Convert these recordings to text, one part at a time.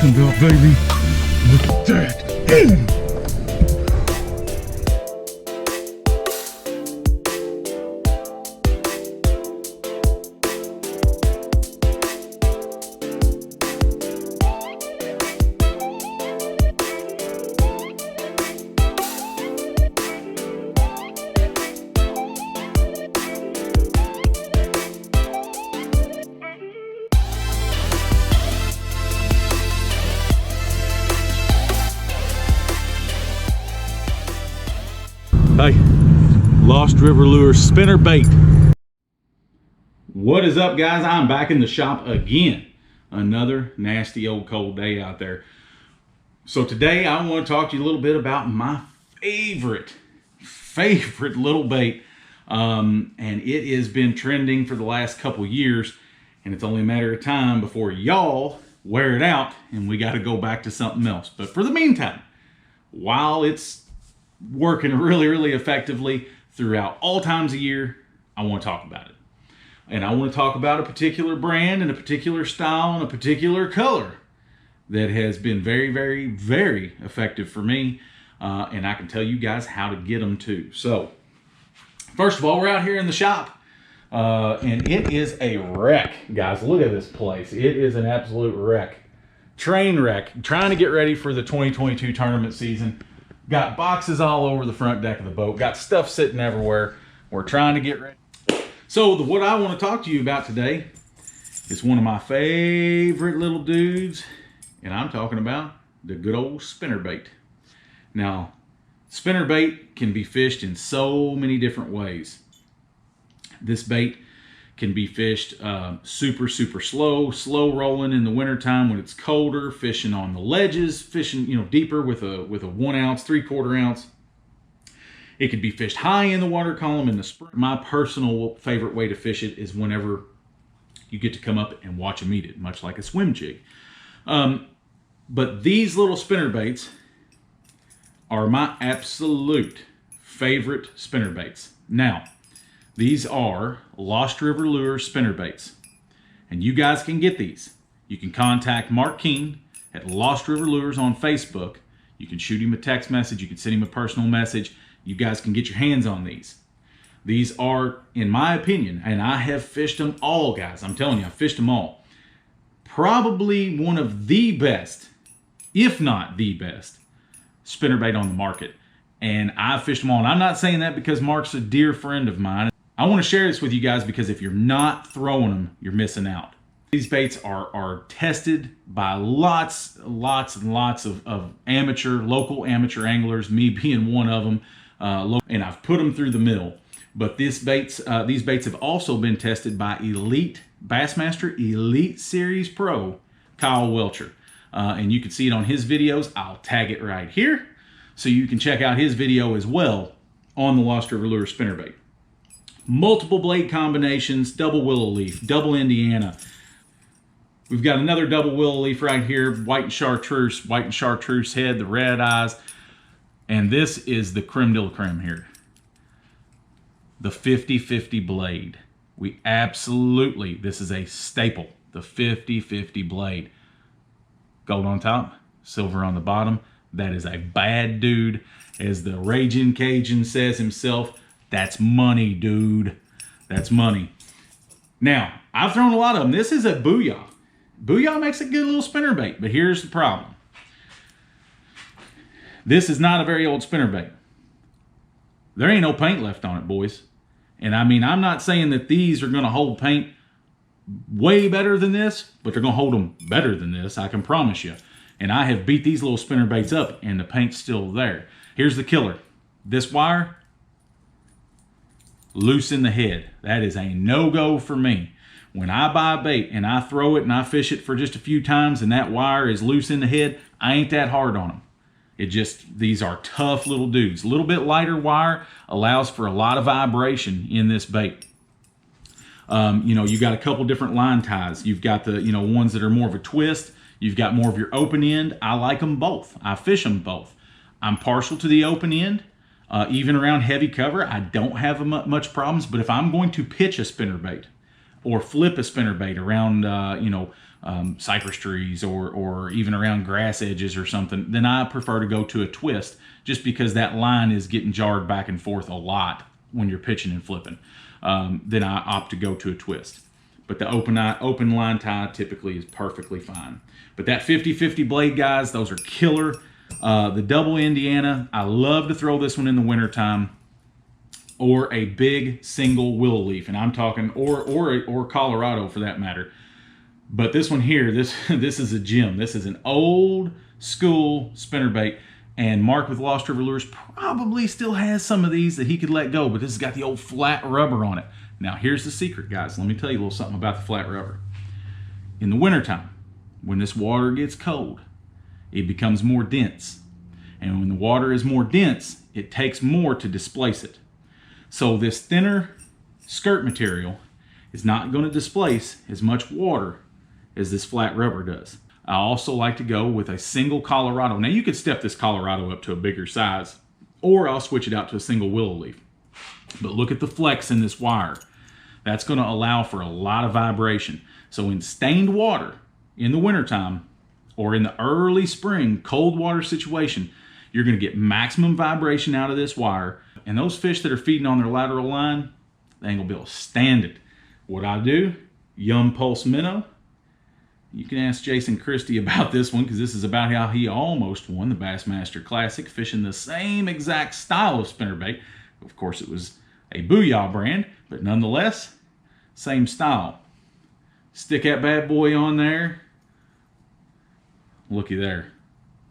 talking about, baby. Look at that. Hey, Lost River Lure spinnerbait. What is up, guys? I'm back in the shop again. Another nasty old cold day out there. So today I want to talk to you a little bit about my favorite little bait. And it has been trending for the last couple years, and it's only a matter of time before y'all wear it out and we got to go back to something else. But for the meantime, while it's working really effectively throughout all times of year, I want to talk about it. And I want to talk about a particular brand and a particular style and a particular color that has been very effective for me. And I can tell you guys how to get them too. So first of all, we're out here in the shop and it is a wreck, guys. Look at this place. It is an absolute wreck. Train wreck. Trying to get ready for the 2022 tournament season. Got boxes all over the front deck of the boat. Got stuff sitting everywhere. We're trying to get ready. So what I want to talk to you about today is one of my favorite little dudes. And I'm talking about the good old spinnerbait. Now, spinnerbait can be fished in so many different ways. This bait can be fished super slow rolling in the wintertime when it's colder, fishing on the ledges, fishing deeper with a 1 ounce, 3/4 ounce. It could be fished high in the water column in the spring. My personal favorite way to fish it is whenever you get to come up and watch them eat it, much like a swim jig. But these little spinnerbaits are my absolute favorite spinnerbaits. Now, these are Lost River Lure spinnerbaits, and you guys can get these. You can contact Mark Keene at Lost River Lures on Facebook. You can shoot him a text message. You can send him a personal message. You guys can get your hands on these. These are, in my opinion, and I have fished them all, guys. I'm telling you, I've fished them all. Probably one of the best, if not the best, spinnerbait on the market. And I've fished them all. And I'm not saying that because Mark's a dear friend of mine. I want to share this with you guys because if you're not throwing them, you're missing out. These baits are tested by lots and lots of local amateur anglers, me being one of them, and I've put them through the mill. But these baits have also been tested by elite Bassmaster Elite Series Pro Kyle Welcher, and you can see it on his videos. I'll tag it right here so you can check out his video as well on the Lost River Lure spinnerbait. Multiple blade combinations, double willow leaf, double Indiana. We've got another double willow leaf right here, white and chartreuse head, the red eyes. And this is the creme de la creme here. The 50/50 blade. This is a staple, the 50/50 blade. Gold on top, silver on the bottom. That is a bad dude. As the Raging Cajun says himself, that's money, dude. That's money. Now, I've thrown a lot of them. This is a Booyah. Booyah makes a good little spinnerbait, but here's the problem. This is not a very old spinnerbait. There ain't no paint left on it, boys. And I mean, I'm not saying that these are going to hold paint way better than this, but they're going to hold them better than this, I can promise you. And I have beat these little spinnerbaits up, and the paint's still there. Here's the killer. This wire, loose in the head. That is a no-go for me. When I buy a bait and I throw it and I fish it for just a few times and that wire is loose in the head, I ain't that hard on them. These are tough little dudes. A little bit lighter wire allows for a lot of vibration in this bait. You got a couple different line ties. You've got the, ones that are more of a twist. You've got more of your open end. I like them both. I fish them both. I'm partial to the open end. Even around heavy cover, I don't have much problems. But if I'm going to pitch a spinnerbait or flip a spinnerbait around, cypress trees or even around grass edges or something, then I prefer to go to a twist, just because that line is getting jarred back and forth a lot when you're pitching and flipping. Then I opt to go to a twist. But the open line tie typically is perfectly fine. But that 50-50 blade, guys, those are killer. The double Indiana, I love to throw this one in the wintertime, or a big single willow leaf, and I'm talking, or Colorado for that matter. But this one here, this is a gem. This is an old school spinnerbait, and Mark with Lost River Lures probably still has some of these that he could let go, but this has got the old flat rubber on it. Now here's the secret, guys. Let me tell you a little something about the flat rubber. In the wintertime, when this water gets cold, it becomes more dense. And when the water is more dense, it takes more to displace it. So this thinner skirt material is not going to displace as much water as this flat rubber does. I also like to go with a single Colorado. Now you could step this Colorado up to a bigger size, or I'll switch it out to a single willow leaf. But look at the flex in this wire. That's going to allow for a lot of vibration. So in stained water in the wintertime, or in the early spring cold water situation, you're going to get maximum vibration out of this wire. And those fish that are feeding on their lateral line, they ain't going to be able to stand it. What I do, Yum Pulse Minnow. You can ask Jason Christie about this one, because this is about how he almost won the Bassmaster Classic, fishing the same exact style of spinnerbait. Of course, it was a Booyah brand, but nonetheless, same style. Stick that bad boy on there. Looky there.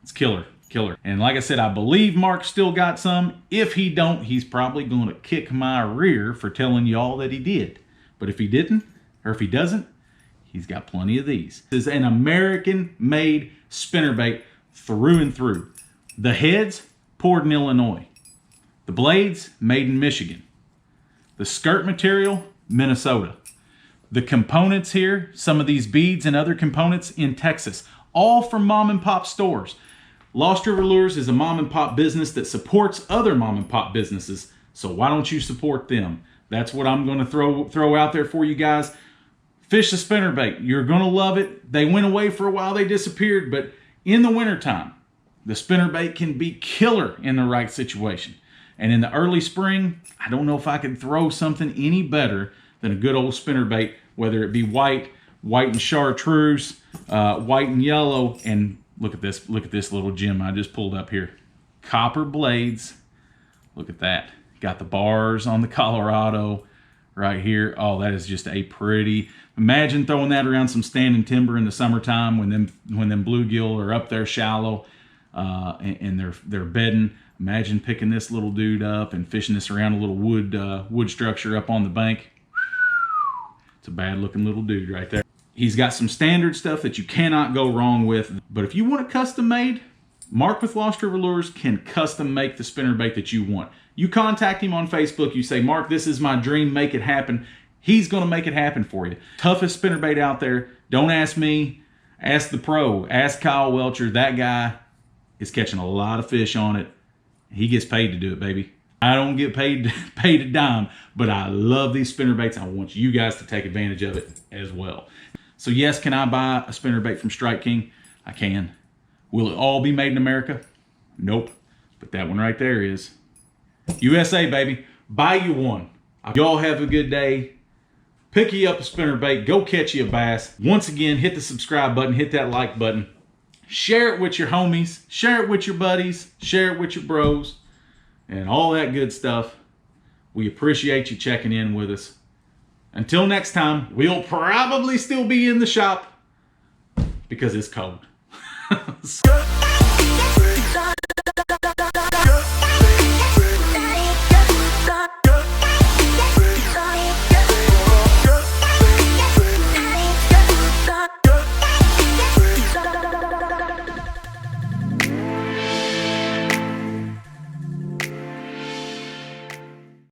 It's killer, killer. And like I said, I believe Mark still got some. If he don't, he's probably going to kick my rear for telling y'all that he did. But if he didn't, or if he doesn't, he's got plenty of these. This is an American-made spinnerbait through and through. The heads, poured in Illinois. The blades, made in Michigan. The skirt material, Minnesota. The components here, some of these beads and other components, in Texas. All from mom and pop stores. Lost River Lures is a mom and pop business that supports other mom and pop businesses. So why don't you support them? That's what I'm going to throw out there for you guys. Fish the spinnerbait. You're going to love it. They went away for a while. They disappeared. But in the wintertime, the spinnerbait can be killer in the right situation. And in the early spring, I don't know if I could throw something any better than a good old spinnerbait, whether it be white and chartreuse, white and yellow. And look at this little gem I just pulled up here. Copper blades. Look at that. Got the bars on the Colorado right here. Oh, that is just a pretty. Imagine throwing that around some standing timber in the summertime when them bluegill are up there shallow and they're bedding. Imagine picking this little dude up and fishing this around a little wood structure up on the bank. It's a bad looking little dude right there. He's got some standard stuff that you cannot go wrong with. But if you want it custom made, Mark with Lost River Lures can custom make the spinnerbait that you want. You contact him on Facebook, you say, Mark, this is my dream, make it happen. He's gonna make it happen for you. Toughest spinnerbait out there. Don't ask me, ask the pro, ask Kyle Welcher. That guy is catching a lot of fish on it. He gets paid to do it, baby. I don't get paid a dime, but I love these spinnerbaits. I want you guys to take advantage of it as well. So yes, can I buy a spinnerbait from Strike King? I can. Will it all be made in America? Nope. But that one right there is. USA, baby. Buy you one. Y'all have a good day. Pick you up a spinnerbait. Go catch you a bass. Once again, hit the subscribe button. Hit that like button. Share it with your homies. Share it with your buddies. Share it with your bros. And all that good stuff. We appreciate you checking in with us. Until next time, we'll probably still be in the shop because it's cold.